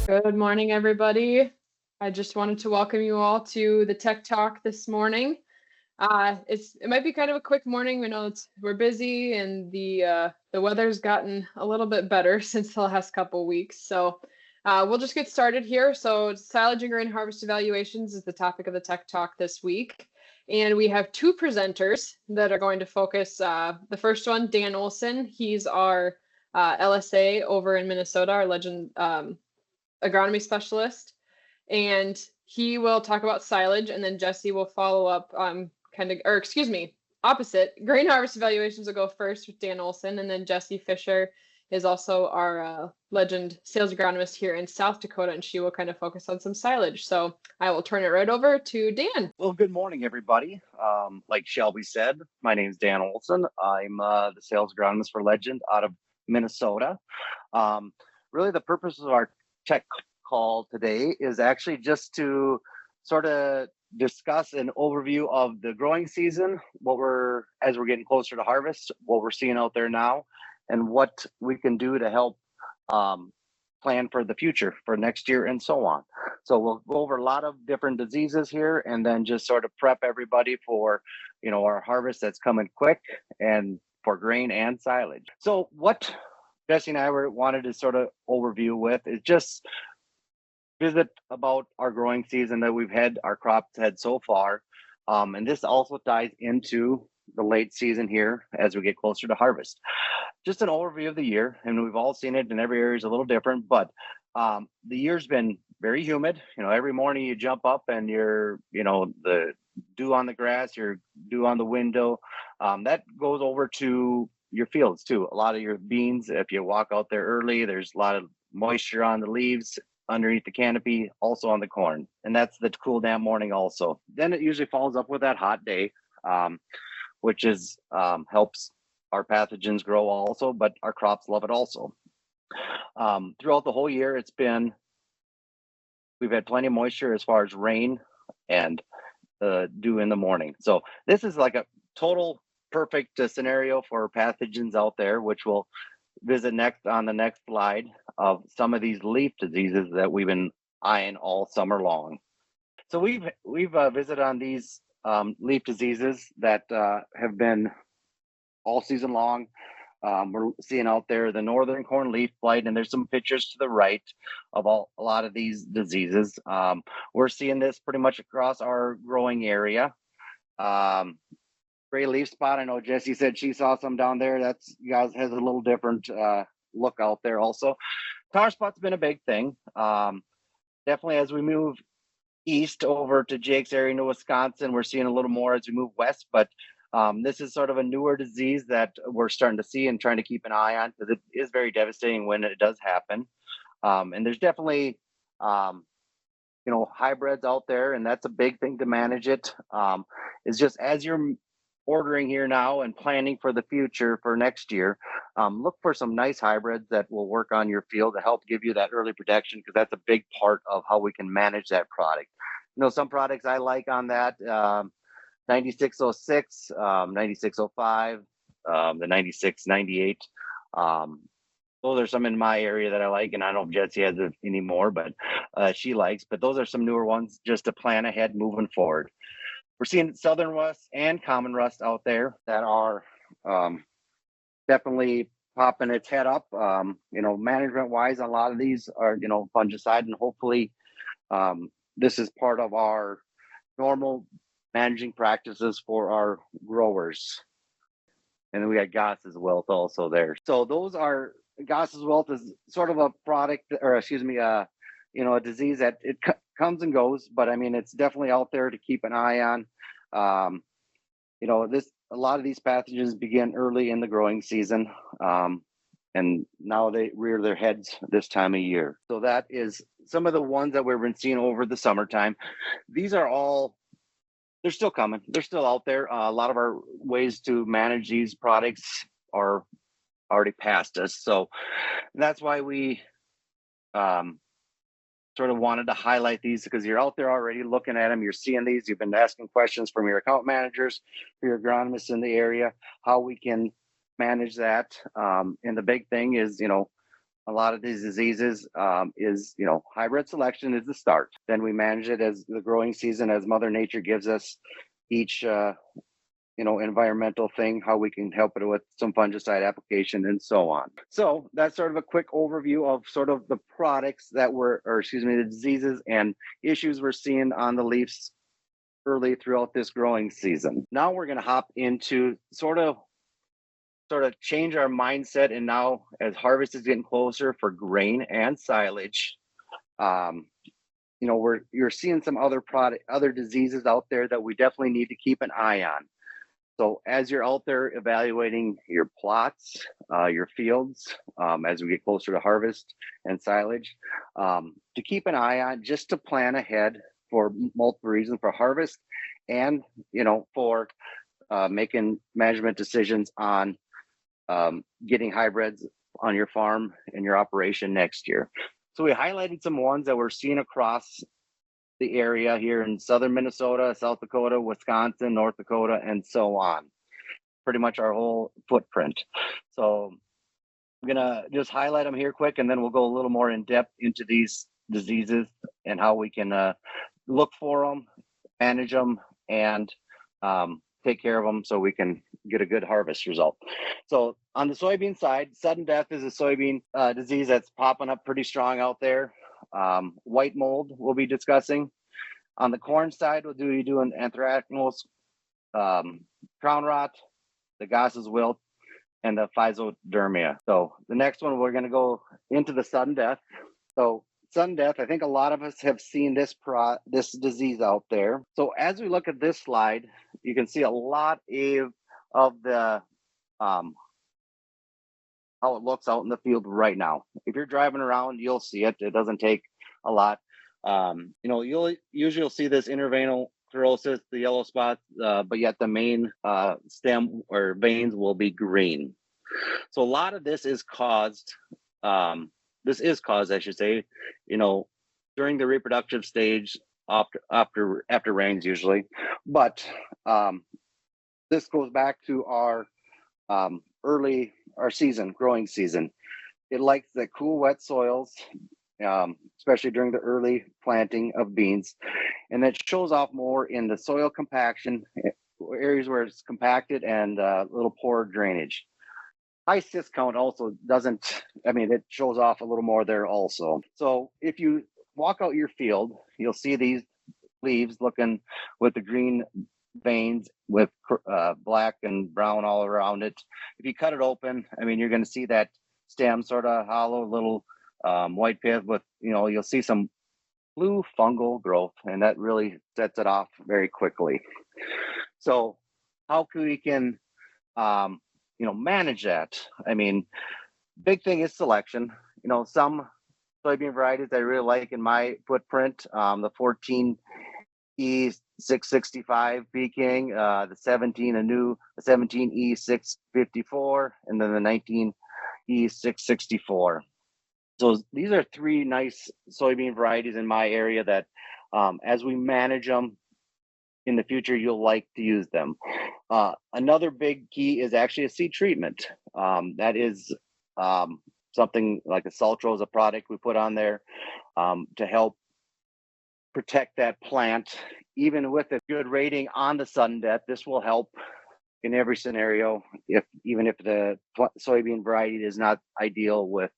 Good morning, everybody. I just wanted to welcome you all to the Tech Talk this morning. It might be kind of a quick morning. We know we're busy and the weather's gotten a little bit better since the last couple weeks. So we'll just get started here. So silage and grain harvest evaluations is the topic of the Tech Talk this week. And we have two presenters that are going to focus. The first one, Dan Olson. He's our LSA over in Minnesota, our legend agronomy specialist, and he will talk about silage, and then Jesse will follow up opposite. Grain harvest evaluations will go first with Dan Olson, and then Jesse Fisher is also our legend sales agronomist here in South Dakota, and she will kind of focus on some silage. So I will turn it right over to Dan. Well, good morning, everybody. Like Shelby said, my name is Dan Olson. I'm the sales agronomist for Legend out of Minnesota. Really, the purpose of our tech call today is actually just to sort of discuss an overview of the growing season, as we're getting closer to harvest, what we're seeing out there now, and what we can do to help plan for the future for next year and so on. So we'll go over a lot of different diseases here and then just sort of prep everybody for, our harvest that's coming quick and for grain and silage. So what Jesse and I wanted to sort of overview with is just visit about our growing season that our crops had so far. And this also ties into the late season here as we get closer to harvest. Just an overview of the year, and we've all seen it, and every area is a little different, but the year's been very humid. Every morning you jump up and the dew on the grass, your dew on the window, that goes over to your fields too. A lot of your beans, if you walk out there early, there's a lot of moisture on the leaves underneath the canopy, also on the corn, and that's the cool damp morning also. Then it usually follows up with that hot day, which is helps our pathogens grow also, but our crops love it also. Throughout the whole year, we've had plenty of moisture as far as rain and dew in the morning. So this is like a total perfect scenario for pathogens out there, which we'll visit next on the next slide of some of these leaf diseases that we've been eyeing all summer long. So we've visited on these leaf diseases that have been all season long. We're seeing out there the northern corn leaf blight, and there's some pictures to the right of a lot of these diseases. We're seeing this pretty much across our growing area. Gray leaf spot, I know Jesse said she saw some down there. That's has a little different look out there also. Tar spot's been a big thing. Definitely as we move east over to Jake's area into Wisconsin, we're seeing a little more as we move west, but this is sort of a newer disease that we're starting to see and trying to keep an eye on because it is very devastating when it does happen. And there's definitely, hybrids out there, and that's a big thing to manage it. It's just as you're ordering here now and planning for the future for next year, look for some nice hybrids that will work on your field to help give you that early protection, because that's a big part of how we can manage that product. Some products I like on that, 9606, 9605, the 9698. Those are some in my area that I like, and I don't know if Jesse has any more, but she likes. But those are some newer ones just to plan ahead moving forward. We're seeing southern rust and common rust out there that are definitely popping its head up. Management wise, a lot of these are, fungicide, and hopefully this is part of our normal managing practices for our growers. And then we got Goss's wilt also there. So those are Goss's wilt is sort of a product, or excuse me, a disease that it comes and goes, but I mean, it's definitely out there to keep an eye on. A lot of these pathogens begin early in the growing season, and now they rear their heads this time of year. So that is some of the ones that we've been seeing over the summertime. These are all, they're still coming. They're still out there. A lot of our ways to manage these products are already past us. So that's why we sort of wanted to highlight these, because you're out there already looking at them. You're seeing these. You've been asking questions from your account managers, for your agronomists in the area, how we can manage that. And the big thing is, a lot of these diseases is, hybrid selection is the start. Then we manage it as the growing season, as Mother Nature gives us each, environmental thing, how we can help it with some fungicide application and so on. So that's sort of a quick overview of sort of the products the diseases and issues we're seeing on the leaves early throughout this growing season. Now we're going to hop into sort of change our mindset, and now as harvest is getting closer for grain and silage, you're seeing some other diseases out there that we definitely need to keep an eye on. So as you're out there evaluating your plots, your fields, as we get closer to harvest and silage, to keep an eye on, just to plan ahead for multiple reasons, for harvest and, for making management decisions on getting hybrids on your farm and your operation next year. So we highlighted some ones that we're seeing across the area here in southern Minnesota, South Dakota, Wisconsin, North Dakota, and so on. Pretty much our whole footprint. So I'm gonna just highlight them here quick, and then we'll go a little more in depth into these diseases and how we can look for them, manage them, and take care of them so we can get a good harvest result. So on the soybean side, sudden death is a soybean disease that's popping up pretty strong out there. White mold we'll be discussing. On the corn side, we'll be doing anthracnose, crown rot, the Goss's wilt, and the physodermia. So the next one, we're going to go into the sudden death. So sudden death, I think a lot of us have seen this disease out there. So as we look at this slide, you can see a lot of the how it looks out in the field right now. If you're driving around, you'll see it. It doesn't take a lot. You'll usually see this interveinal chlorosis, the yellow spots, but yet the main stem or veins will be green. So a lot of this is caused, I should say, during the reproductive stage after rains usually. But this goes back to our growing season. It likes the cool, wet soils, especially during the early planting of beans. And that shows off more in the soil compaction, areas where it's compacted and little poor drainage. High cyst count also it shows off a little more there also. So if you walk out your field, you'll see these leaves looking with the green veins with black and brown all around it. If you cut it open, you're going to see that stem sort of hollow little white pith with, you'll see some blue fungal growth, and that really sets it off very quickly. So how we can manage that? Big thing is selection. Some soybean varieties I really like in my footprint, the 14E665 Peking, the 17E654, and then the 19E664. So these are three nice soybean varieties in my area that, as we manage them in the future, you'll like to use them. Another big key is actually a seed treatment. That is something like a Saltro is a product we put on there to help protect that plant. Even with a good rating on the sudden death, this will help in every scenario, even if the soybean variety is not ideal with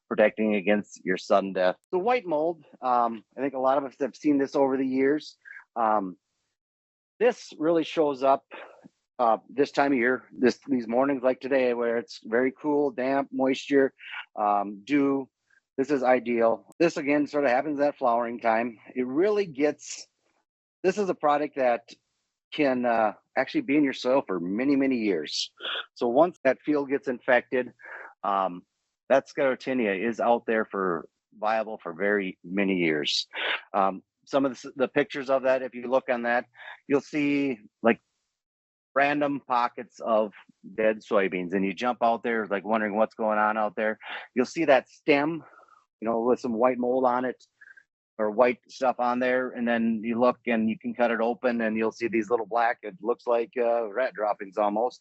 protecting against your sudden death. The white mold, I think a lot of us have seen this over the years. This really shows up this time of year, these mornings like today, where it's very cool, damp, moisture, dew. This is ideal. This again sort of happens at flowering time. This is a product that can actually be in your soil for many, many years. So once that field gets infected, that sclerotinia is out there viable for very many years. Some of the pictures of that, if you look on that, you'll see like random pockets of dead soybeans, and you jump out there like wondering what's going on out there. You'll see that stem, with some white mold on it or white stuff on there, and then you look and you can cut it open and you'll see these little black, it looks like rat droppings almost.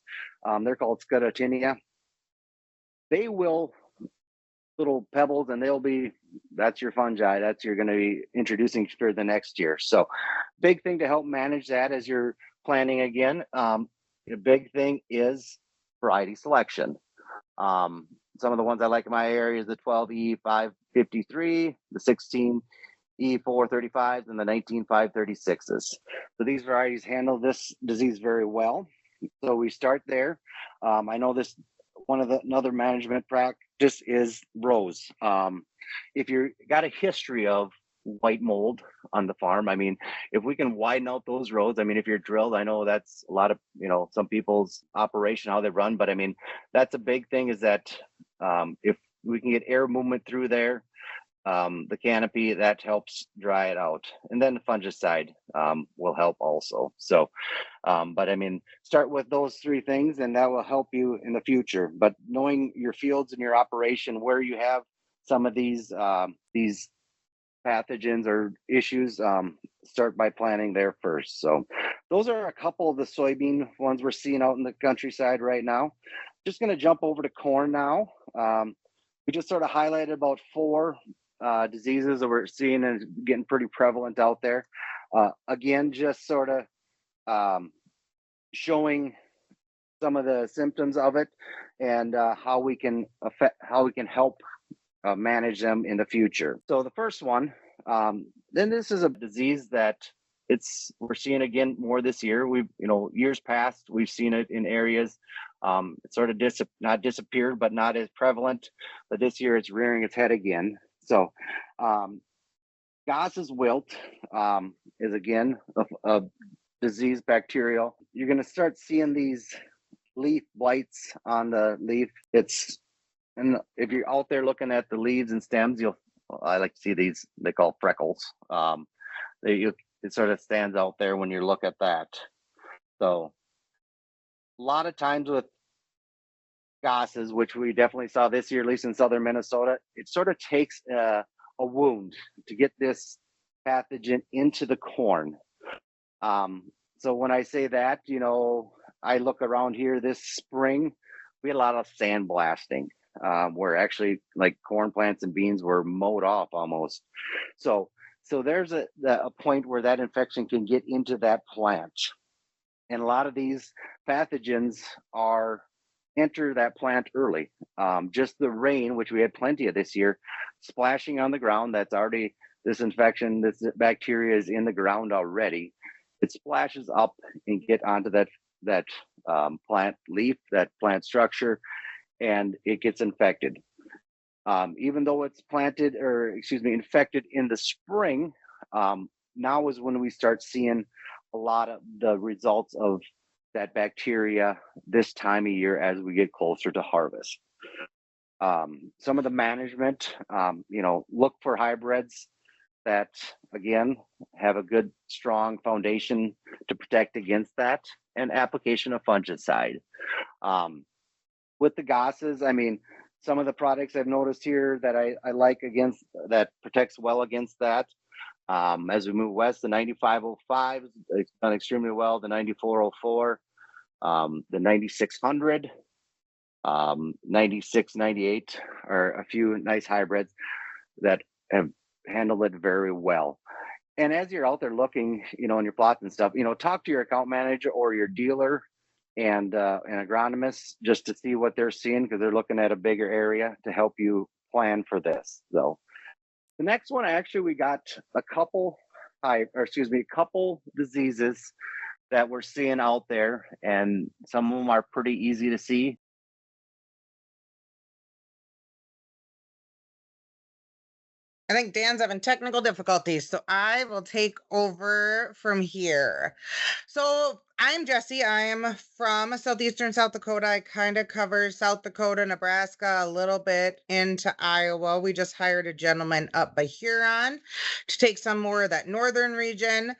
They're called sclerotinia. little pebbles, and that's your fungi. That's you're going to be introducing for the next year. So, big thing to help manage that as you're planning again. The big thing is variety selection. Um, some of the ones I like in my area is the 12E553, the 16E435s, and the 19536s. So these varieties handle this disease very well. So we start there. I know this another management practice is rows. If you got a history of white mold on the farm, I mean, if we can widen out those rows, I mean, if you're drilled, I know that's a lot of, some people's operation, how they run, but I mean, that's a big thing is that if we can get air movement through there, the canopy, that helps dry it out. And then the fungicide will help also. So, but I mean, start with those three things and that will help you in the future. But knowing your fields and your operation, where you have some of these pathogens or issues, start by planting there first. So those are a couple of the soybean ones we're seeing out in the countryside right now. Just going to jump over to corn now. We just sort of highlighted about 4 diseases that we're seeing and getting pretty prevalent out there. Again, just sort of showing some of the symptoms of it and how we can help manage them in the future. So the first one, then this is a disease that we're seeing again more this year. We've, years past, we've seen it in areas. It sort of not disappeared, but not as prevalent. But this year it's rearing its head again. So Goss's wilt is again a disease bacterial. You're going to start seeing these leaf blights on the leaf. And if you're out there looking at the leaves and stems, I like to see these, they call freckles. It sort of stands out there when you look at that. So a lot of times with Goss's, which we definitely saw this year, at least in southern Minnesota, it sort of takes a wound to get this pathogen into the corn. So when I say that, I look around here this spring, we had a lot of sandblasting, where actually like corn plants and beans were mowed off almost. So there's a point where that infection can get into that plant. And a lot of these pathogens enter that plant early. Just the rain, which we had plenty of this year, splashing on the ground, that's already, this infection, this bacteria is in the ground already. It splashes up and get onto that plant leaf, that plant structure, and it gets infected. Even though it's infected in the spring, now is when we start seeing a lot of the results of that bacteria this time of year as we get closer to harvest. Some of the management, look for hybrids that, again, have a good, strong foundation to protect against that, and application of fungicide. With the Goss's, I mean, some of the products I've noticed here that I like that protects well against that. As we move west, the 9505 it's done extremely well. The 9404, the 9600, 9698 are a few nice hybrids that have handled it very well. And as you're out there looking, in your plots and stuff, talk to your account manager or your dealer and an agronomist just to see what they're seeing, because they're looking at a bigger area to help you plan for this. So the next one, actually, we got a couple diseases that we're seeing out there, and some of them are pretty easy to see. I think Dan's having technical difficulties, so I will take over from here. So I'm Jesse. I'm from southeastern South Dakota. I kind of cover South Dakota, Nebraska, a little bit into Iowa. We just hired a gentleman up by Huron to take some more of that northern region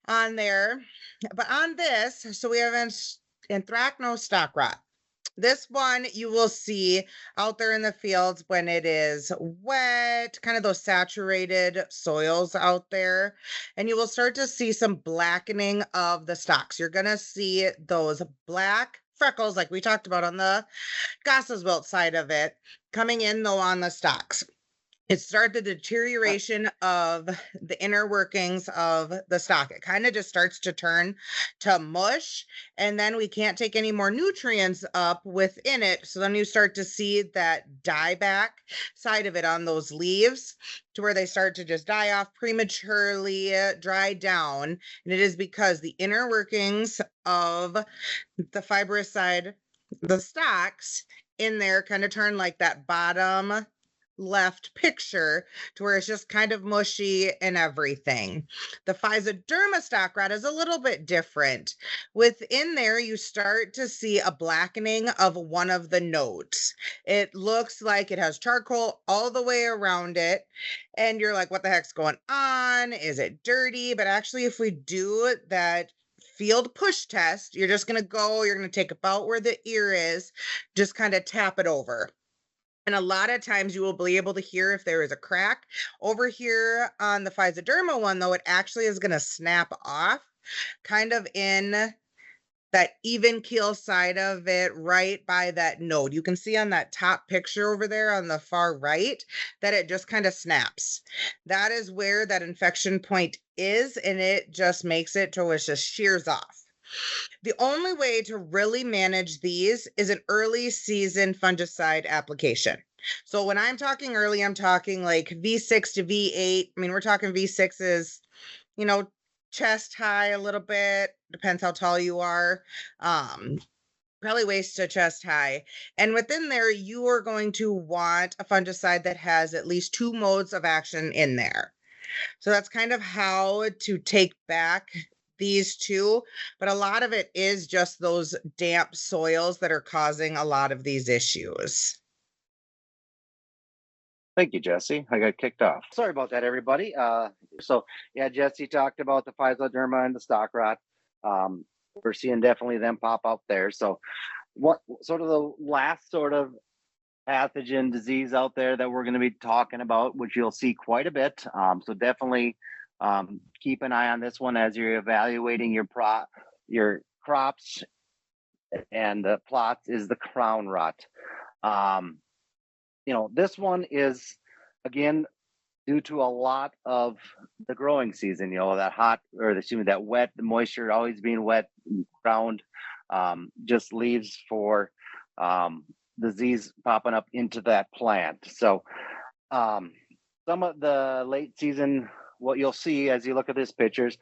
on there. But on this, so we have anthracnose stock rot. This one you will see out there in the fields when it is wet, kind of those saturated soils out there. And you will start to see some blackening of the stalks. You're going to see those black freckles like we talked about on the Goss's wilt side of it, coming in though on the stalks. It started the deterioration of the inner workings of the stalk. It kind of just starts to turn to mush, and then we can't take any more nutrients up within it. So then you start to see that dieback side of it on those leaves to where they start to just die off prematurely, dry down. And it is because the inner workings of the fibrous side, the stalks in there kind of turn like that bottom left picture to where it's just kind of mushy and everything. The Physoderma stock rot is a little bit different. Within there, you start to see a blackening of one of the nodes. It looks like it has charcoal all the way around it. And you're like, what the heck's going on? Is it dirty? But actually, if we do that field push test, you're just going to go, you're going to take about where the ear is, just kind of tap it over. And a lot of times you will be able to hear if there is a crack. Over here on the Physoderma one, though, it actually is going to snap off kind of in that even keel side of it right by that node. You can see on that top picture over there on the far right that it just kind of snaps. That is where that infection point is, and it just makes it to where it just shears off. The only way to really manage these is an early season fungicide application. So when I'm talking early, I'm talking like V6 to V8. I mean, we're talking V6 is, chest high a little bit, depends how tall you are. Probably waist to chest high. And within there, you are going to want a fungicide that has at least 2 modes of action in there. So that's kind of how to take back these two, but a lot of it is just those damp soils that are causing a lot of these issues. Thank you, Jesse. I got kicked off. Sorry about that, everybody. So yeah, Jesse talked about the Physoderma and the stock rot. We're seeing definitely them pop up there. So what sort of the last sort of pathogen disease out there that we're going to be talking about, which you'll see quite a bit. So definitely keep an eye on this one as you're evaluating your crops and plots, is the crown rot. This one is, again, due to a lot of the growing season, that wet, the moisture always being wet ground, just leaves for disease popping up into that plant. So some of the late season, what you'll see as you look at these pictures,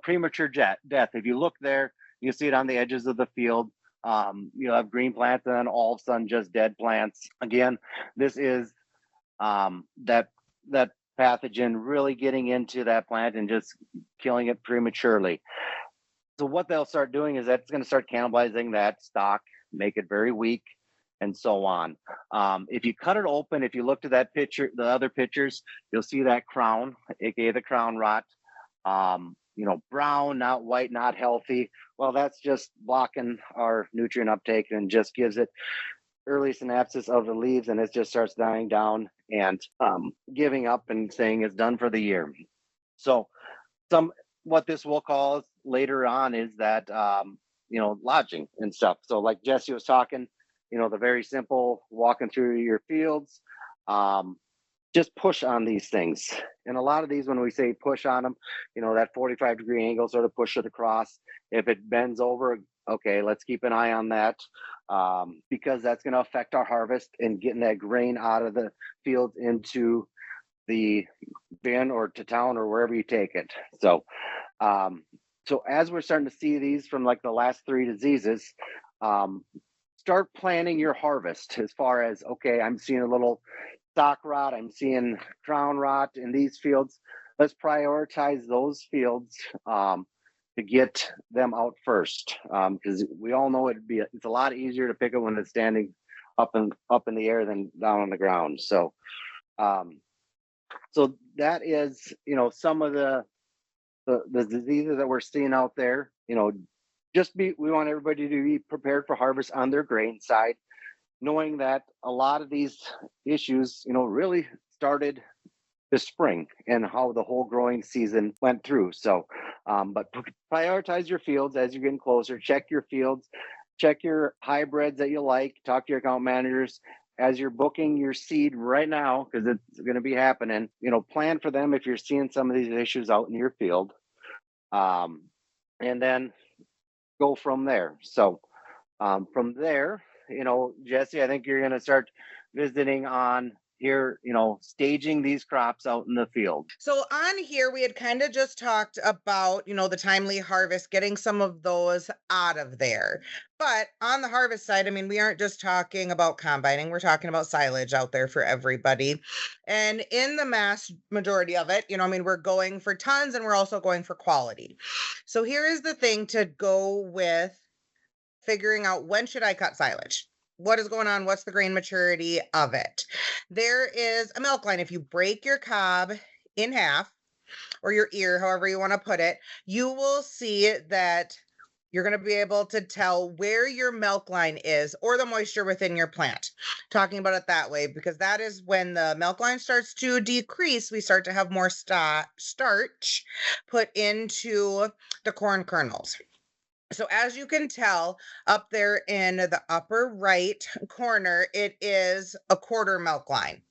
premature death. If you look there, you see it on the edges of the field. You'll have green plants and then all of a sudden just dead plants. Again, this is that pathogen really getting into that plant and just killing it prematurely. So what they'll start doing is that's going to start cannibalizing that stock, make it very weak, and so on. If you cut it open, if you look to that picture, the other pictures, you'll see that crown, aka the crown rot. Brown, not white, not healthy. Well, that's just blocking our nutrient uptake and just gives it early synapses of the leaves, and it just starts dying down and giving up and saying it's done for the year. So what this will cause later on is that lodging and stuff. So like Jesse was talking, the very simple walking through your fields, just push on these things. And a lot of these, when we say push on them, that 45-degree angle, sort of push it across. If it bends over, okay, let's keep an eye on that, because that's going to affect our harvest and getting that grain out of the fields into the bin or to town or wherever you take it. So as we're starting to see these from like the last 3 diseases, start planning your harvest as far as, okay, I'm seeing a little stock rot, I'm seeing crown rot in these fields. Let's prioritize those fields to get them out first, because we all know it's a lot easier to pick it when it's standing up in the air than down on the ground. So that is some of the diseases that we're seeing out there. We want everybody to be prepared for harvest on their grain side, knowing that a lot of these issues, really started this spring and how the whole growing season went through. So, but prioritize your fields as you're getting closer. Check your fields. check your hybrids that you like, talk to your account managers as you're booking your seed right now, because it's going to be happening. Plan for them if you're seeing some of these issues out in your field, and then go from there. So from there, Jesse, I think you're going to start visiting on here, staging these crops out in the field. So on here, we had kind of just talked about, the timely harvest, getting some of those out of there. But on the harvest side, I mean, we aren't just talking about combining, we're talking about silage out there for everybody. And in the mass majority of it, we're going for tons and we're also going for quality. So here is the thing to go with figuring out, when should I cut silage? What is going on? What's the grain maturity of it? There is a milk line. If you break your cob in half, or your ear, however you want to put it, you will see that you're going to be able to tell where your milk line is, or the moisture within your plant. Talking about it that way, because that is when the milk line starts to decrease, we start to have more starch put into the corn kernels. So as you can tell up there in the upper right corner, it is a quarter milk line.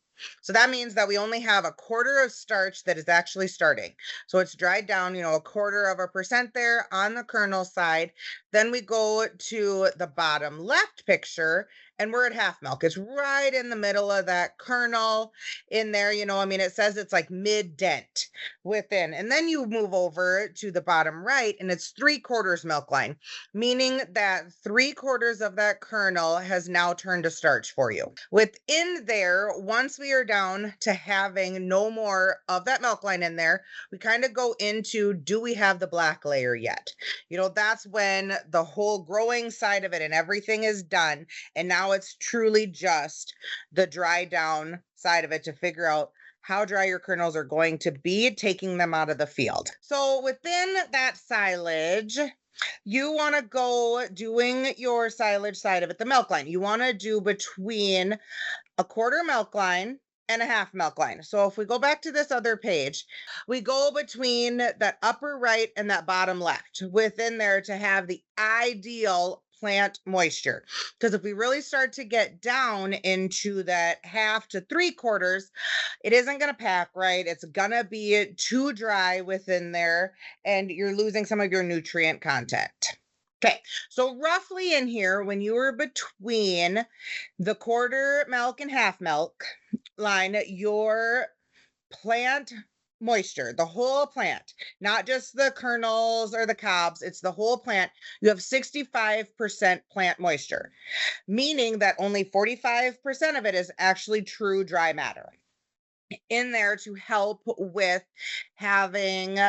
So that means that we only have a quarter of starch that is actually starting. So it's dried down, a 0.25% there on the kernel side. Then we go to the bottom left picture and we're at half milk. It's right in the middle of that kernel in there. It says it's like mid dent within. And then you move over to the bottom right and it's 3/4 milk line, meaning that 3/4 of that kernel has now turned to starch for you. Within there, once we are down to having no more of that milk line in there, we kind of go into, do we have the black layer yet? That's when the whole growing side of it and everything is done. And now it's truly just the dry down side of it to figure out how dry your kernels are going to be, taking them out of the field. So within that silage, you want to go doing your silage side of it, the milk line. You want to do between a 1/4 milk line and a half milk line. So if we go back to this other page, we go between that upper right and that bottom left within there to have the ideal plant moisture. Because if we really start to get down into that 1/2 to 3/4, it isn't going to pack right. It's going to be too dry within there and you're losing some of your nutrient content. Okay, so roughly in here, when you were between the 1/4 milk and half milk line, your plant moisture, the whole plant, not just the kernels or the cobs, it's the whole plant, you have 65% plant moisture, meaning that only 45% of it is actually true dry matter in there to help with having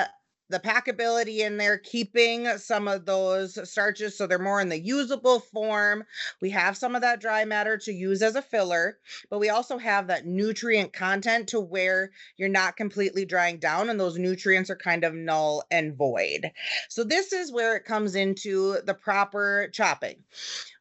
the packability in there, keeping some of those starches so they're more in the usable form. We have some of that dry matter to use as a filler, but we also have that nutrient content to where you're not completely drying down and those nutrients are kind of null and void. So this is where it comes into the proper chopping.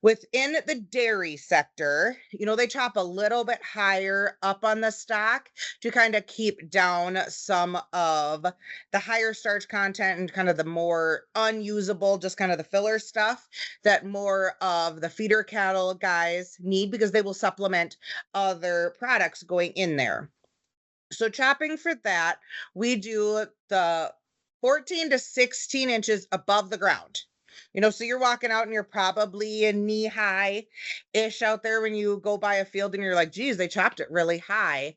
Within the dairy sector, they chop a little bit higher up on the stock to kind of keep down some of the higher starch content and kind of the more unusable, just kind of the filler stuff that more of the feeder cattle guys need, because they will supplement other products going in there. So chopping for that, we do the 14 to 16 inches above the ground. So you're walking out and you're probably knee high ish out there when you go by a field and you're like, geez, they chopped it really high.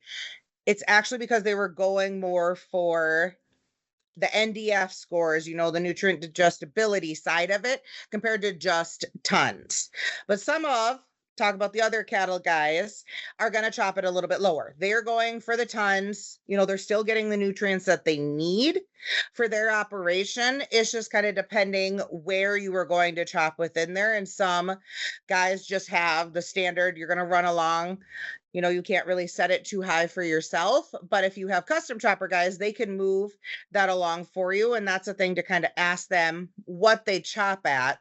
It's actually because they were going more for the NDF scores, the nutrient digestibility side of it compared to just tons. But talk about the other cattle guys, are going to chop it a little bit lower. They're going for the tons. They're still getting the nutrients that they need for their operation. It's just kind of depending where you are going to chop within there. And some guys just have the standard, you're going to run along. You can't really set it too high for yourself, but if you have custom chopper guys, they can move that along for you. And that's a thing to kind of ask them what they chop at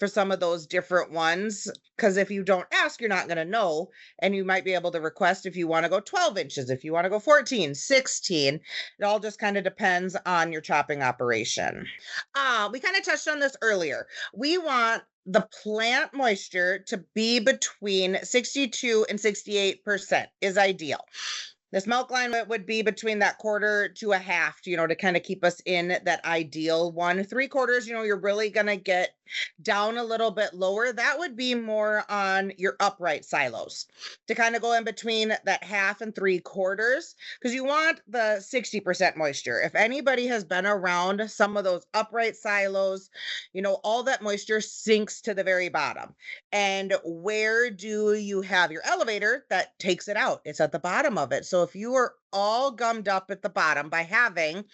for some of those different ones. Because if you don't ask, you're not going to know. And you might be able to request if you want to go 12 inches, if you want to go 14, 16. It all just kind of depends on your chopping operation. We kind of touched on this earlier. We want the plant moisture to be between 62 and 68% is ideal. This milk line would be between that quarter to a half, to kind of keep us in that ideal one. 3/4, you're really going to get down a little bit lower. That would be more on your upright silos to kind of go in between that half and 3/4 because you want the 60% moisture. If anybody has been around some of those upright silos, all that moisture sinks to the very bottom. And where do you have your elevator that takes it out? It's at the bottom of it. So if you are all gummed up at the bottom by having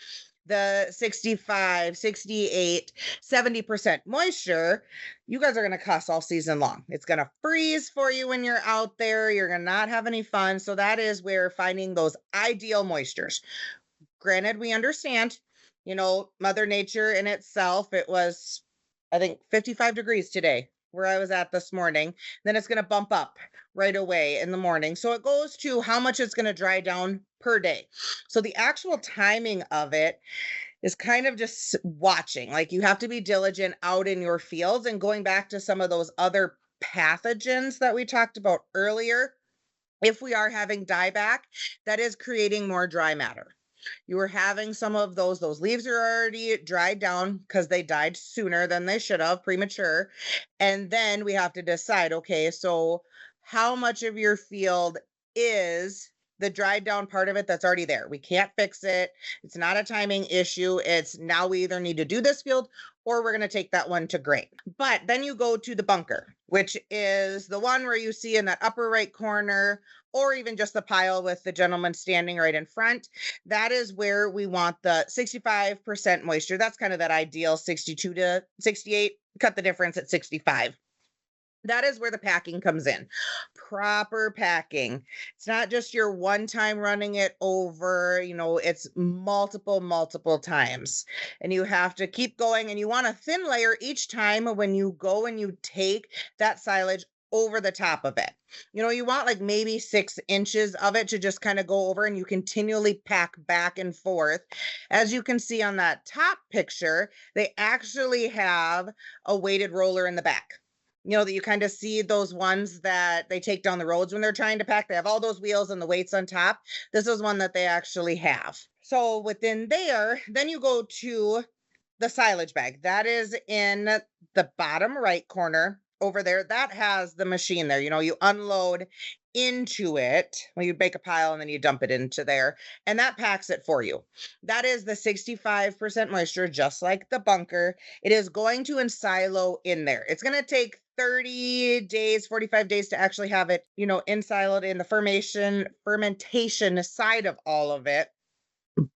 the 65, 68, 70% moisture, you guys are going to cuss all season long. It's going to freeze for you when you're out there. You're going to not have any fun. So that is where finding those ideal moistures. Granted, we understand, Mother Nature in itself, it was, I think, 55 degrees today where I was at this morning. Then it's going to bump up right away in the morning. So it goes to how much it's going to dry down per day. So the actual timing of it is kind of just watching. Like you have to be diligent out in your fields and going back to some of those other pathogens that we talked about earlier. If we are having dieback, that is creating more dry matter. You were having some of those leaves are already dried down because they died sooner than they should have, premature. And then we have to decide, okay, so how much of your field is the dried down part of it that's already there? We can't fix it. It's not a timing issue. It's now we either need to do this field or we're going to take that one to grain. But then you go to the bunker, which is the one where you see in that upper right corner, or even just the pile with the gentleman standing right in front. That is where we want the 65% moisture. That's kind of that ideal 62 to 68. Cut the difference at 65. That is where the packing comes in. Proper packing. It's not just your one time running it over, it's multiple times. And you have to keep going, and you want a thin layer each time when you go and you take that silage over the top of it. You want like maybe 6 inches of it to just kind of go over, and you continually pack back and forth. As you can see on that top picture, they actually have a weighted roller in the back. That you kind of see those ones that they take down the roads when they're trying to pack. They have all those wheels and the weights on top. This is one that they actually have. So within there, then you go to the silage bag. That is in the bottom right corner over there. That has the machine there. You unload into it. Well, you bake a pile and then you dump it into there, and that packs it for you. That is the 65% moisture, just like the bunker. It is going to silo in there. It's going to take 30 days, 45 days to actually have it, ensiloed in the fermentation side of all of it.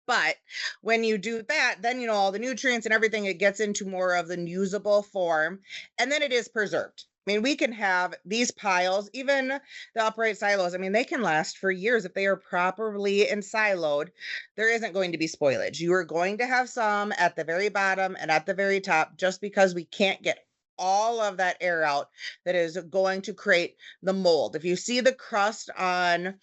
But when you do that, then, all the nutrients and everything, it gets into more of the usable form, and then it is preserved. I mean, we can have these piles, even the upright silos. I mean, they can last for years if they are properly siloed. There isn't going to be spoilage. You are going to have some at the very bottom and at the very top, just because we can't get all of that air out that is going to create the mold. If you see the crust on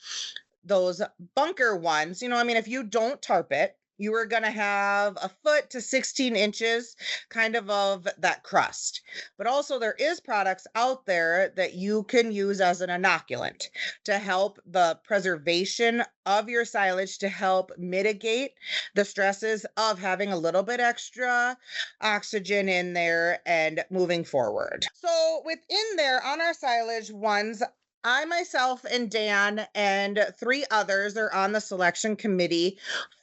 those bunker ones, if you don't tarp it, you are going to have a foot to 16 inches kind of that crust. But also there is products out there that you can use as an inoculant to help the preservation of your silage, to help mitigate the stresses of having a little bit extra oxygen in there and moving forward. So within there on our silage ones, I, myself, and Dan and 3 others are on the selection committee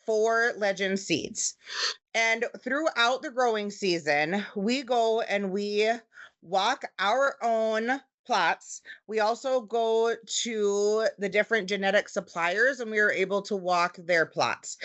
for Legend Seeds. And throughout the growing season, we go and we walk our own plots. We also go to the different genetic suppliers, and we are able to walk their plots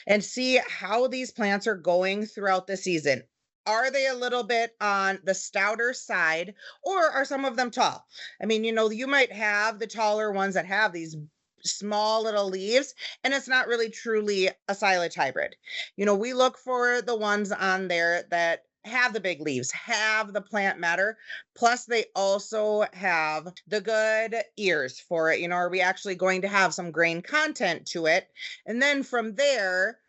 and see how these plants are going throughout the season. Are they a little bit on the stouter side, or are some of them tall? I mean, you might have the taller ones that have these small little leaves, and it's not really truly a silage hybrid. We look for the ones on there that have the big leaves, have the plant matter, plus they also have the good ears for it. Are we actually going to have some grain content to it? And then from there,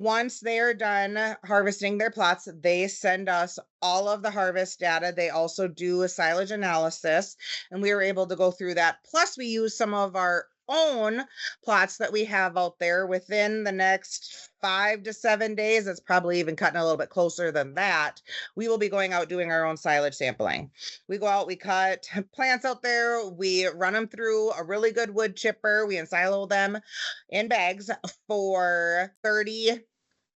Once they're done harvesting their plots, they send us all of the harvest data. They also do a silage analysis, and we were able to go through that. Plus, we use some of our own plots that we have out there within the next 5 to 7 days. It's probably even cutting a little bit closer than that. We will be going out doing our own silage sampling. We go out, we cut plants out there, we run them through a really good wood chipper, we ensilo them in bags for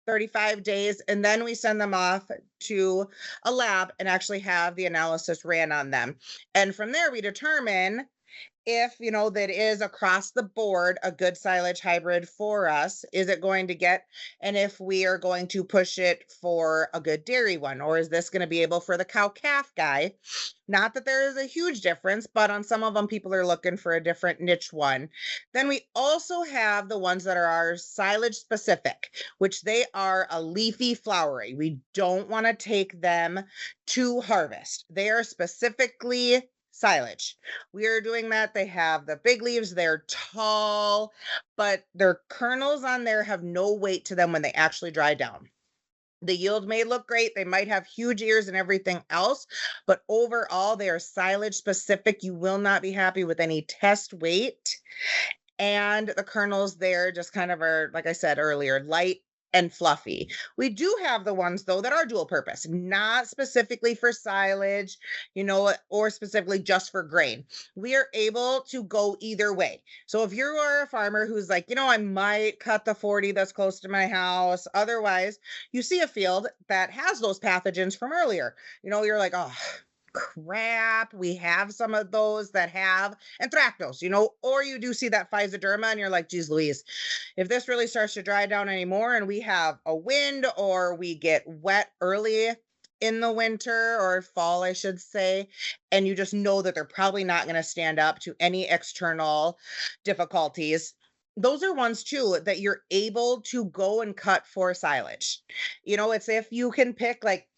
35 days, and then we send them off to a lab and actually have the analysis ran on them. And from there, we determine if, that is across the board a good silage hybrid for us. Is it going to get, and if we are going to push it for a good dairy one, or is this going to be able for the cow calf guy? Not that there is a huge difference, but on some of them, people are looking for a different niche one. Then we also have the ones that are our silage specific, which they are a leafy flowery. We don't want to take them to harvest. They are specifically silage. We are doing that. They have the big leaves, they're tall, but their kernels on there have no weight to them when they actually dry down. The yield may look great. They might have huge ears and everything else, but overall, they are silage specific. You will not be happy with any test weight. And the kernels there just kind of are, like I said earlier, light and fluffy. We do have the ones though that are dual purpose, not specifically for silage, or specifically just for grain. We are able to go either way. So if you are a farmer who's like, I might cut the 40 that's close to my house. Otherwise, you see a field that has those pathogens from earlier. You're like, oh, crap, we have some of those that have anthracnose, or you do see that physoderma and you're like, geez Louise, if this really starts to dry down anymore and we have a wind or we get wet early in the winter or fall, I should say, and you just know that they're probably not going to stand up to any external difficulties. Those are ones too that you're able to go and cut for silage. It's if you can pick, like,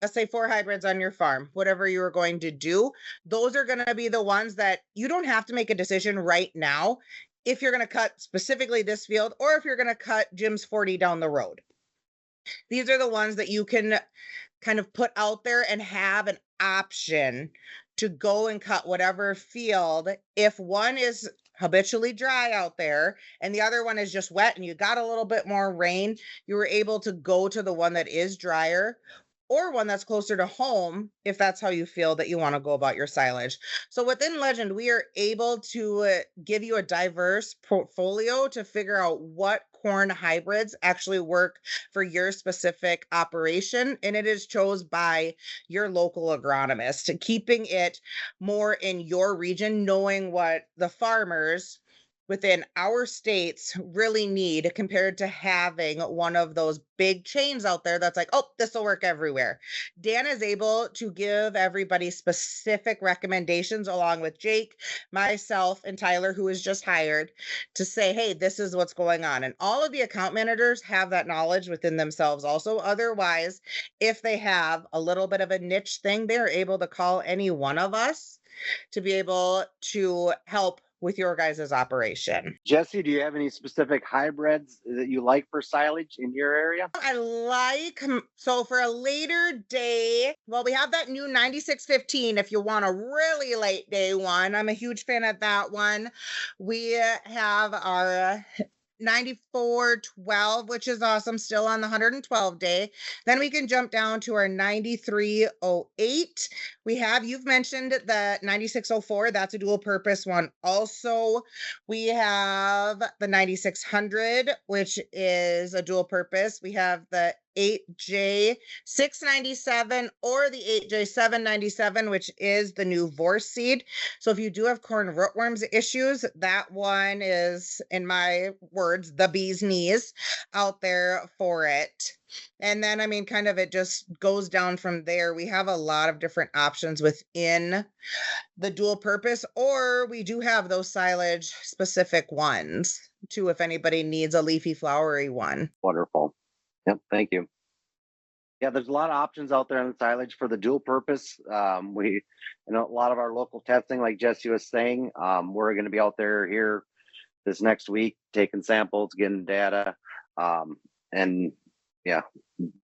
let's say 4 hybrids on your farm, whatever you are going to do, those are going to be the ones that you don't have to make a decision right now if you're going to cut specifically this field or if you're going to cut Jim's 40 down the road. These are the ones that you can kind of put out there and have an option to go and cut whatever field. If one is habitually dry out there and the other one is just wet and you got a little bit more rain, you were able to go to the one that is drier or one that's closer to home, if that's how you feel that you want to go about your silage. So within Legend, we are able to give you a diverse portfolio to figure out what corn hybrids actually work for your specific operation. And it is chosen by your local agronomist, keeping it more in your region, knowing what the farmers within our states really need compared to having one of those big chains out there that's like, oh, this will work everywhere. Dan is able to give everybody specific recommendations along with Jake, myself, and Tyler, who is just hired, to say, hey, this is what's going on. And all of the account managers have that knowledge within themselves also. Otherwise, if they have a little bit of a niche thing, they're able to call any one of us to be able to help with your guys' operation. Jesse, do you have any specific hybrids that you like for silage in your area? I like, so for a later day, well, we have that new 9615 if you want a really late day one. I'm a huge fan of that one. We have our 9412, which is awesome, still on the 112 day. Then we can jump down to our 9308. You've mentioned the 9604, that's a dual purpose one. Also, we have the 9600, which is a dual purpose. We have the 8J697 or the 8J797, which is the new Vorse seed. So if you do have corn rootworms issues, that one is, in my words, the bee's knees out there for it. And then, kind of it just goes down from there. We have a lot of different options within the dual purpose, or we do have those silage specific ones too, if anybody needs a leafy flowery one. Wonderful. Yep, thank you. Yeah, there's a lot of options out there on the silage for the dual purpose. A lot of our local testing, like Jesse was saying, we're going to be out there here this next week, taking samples, getting data. and yeah,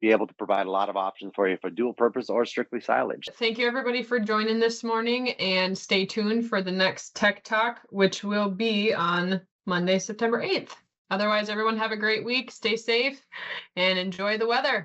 be able to provide a lot of options for you for dual purpose or strictly silage. Thank you everybody for joining this morning, and stay tuned for the next Tech Talk, which will be on Monday, September 8th. Otherwise, everyone have a great week, stay safe, and enjoy the weather.